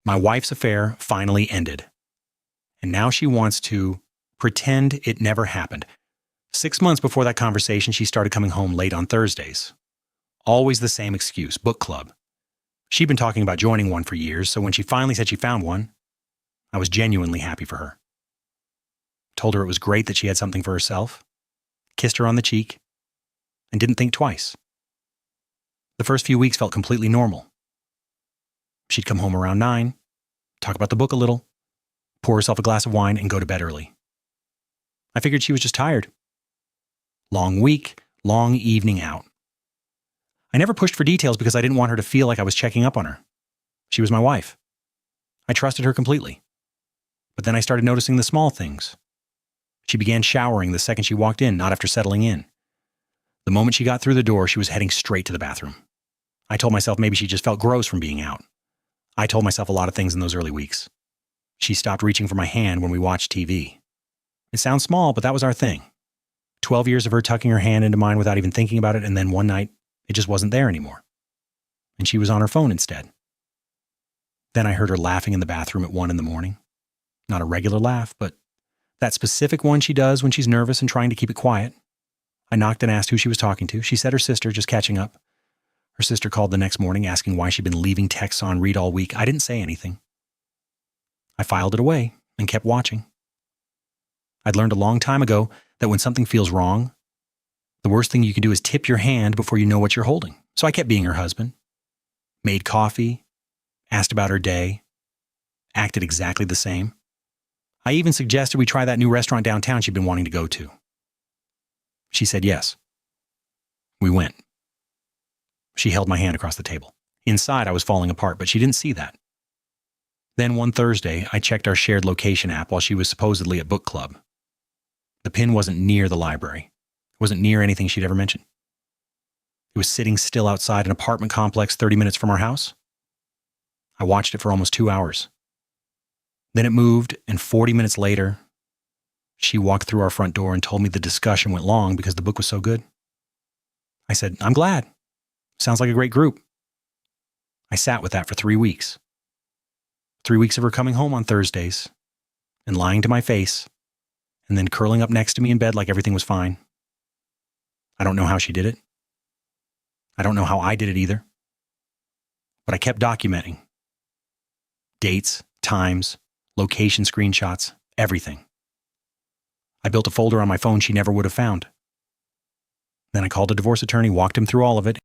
My wife's affair finally ended. And now she wants to pretend it never happened. 6 months before that conversation, she started coming home late on Thursdays. Always the same excuse, book club. She'd been talking about joining one for years, so when she finally said she found one, I was genuinely happy for her. Told her it was great that she had something for herself, kissed her on the cheek, and didn't think twice. The first few weeks felt completely normal. She'd come home around 9, talk about the book a little, pour herself a glass of wine, and go to bed early. I figured she was just tired. Long week, long evening out. I never pushed for details because I didn't want her to feel like I was checking up on her. She was my wife. I trusted her completely. But then I started noticing the small things. She began showering the second she walked in, not after settling in. The moment she got through the door, she was heading straight to the bathroom. I told myself maybe she just felt gross from being out. I told myself a lot of things in those early weeks. She stopped reaching for my hand when we watched TV. It sounds small, but that was our thing. 12 years of her tucking her hand into mine without even thinking about it, and then one night, it just wasn't there anymore. And she was on her phone instead. Then I heard her laughing in the bathroom at 1 a.m. Not a regular laugh, but that specific one she does when she's nervous and trying to keep it quiet. I knocked and asked who she was talking to. She said her sister, just catching up. Her sister called the next morning asking why she'd been leaving texts on read all week. I didn't say anything. I filed it away and kept watching. I'd learned a long time ago that when something feels wrong, the worst thing you can do is tip your hand before you know what you're holding. So I kept being her husband, made coffee, asked about her day, acted exactly the same. I even suggested we try that new restaurant downtown she'd been wanting to go to. She said yes. We went. She held my hand across the table. Inside, I was falling apart, but she didn't see that. Then one Thursday, I checked our shared location app while she was supposedly at book club. The pin wasn't near the library. It wasn't near anything she'd ever mentioned. It was sitting still outside an apartment complex 30 minutes from our house. I watched it for almost 2 hours. Then it moved, and 40 minutes later, she walked through our front door and told me the discussion went long because the book was so good. I said, I'm glad. Sounds like a great group. I sat with that for 3 weeks. 3 weeks of her coming home on Thursdays and lying to my face and then curling up next to me in bed like everything was fine. I don't know how she did it. I don't know how I did it either. But I kept documenting. Dates, times, location screenshots, everything. I built a folder on my phone she never would have found. Then I called a divorce attorney, walked him through all of it,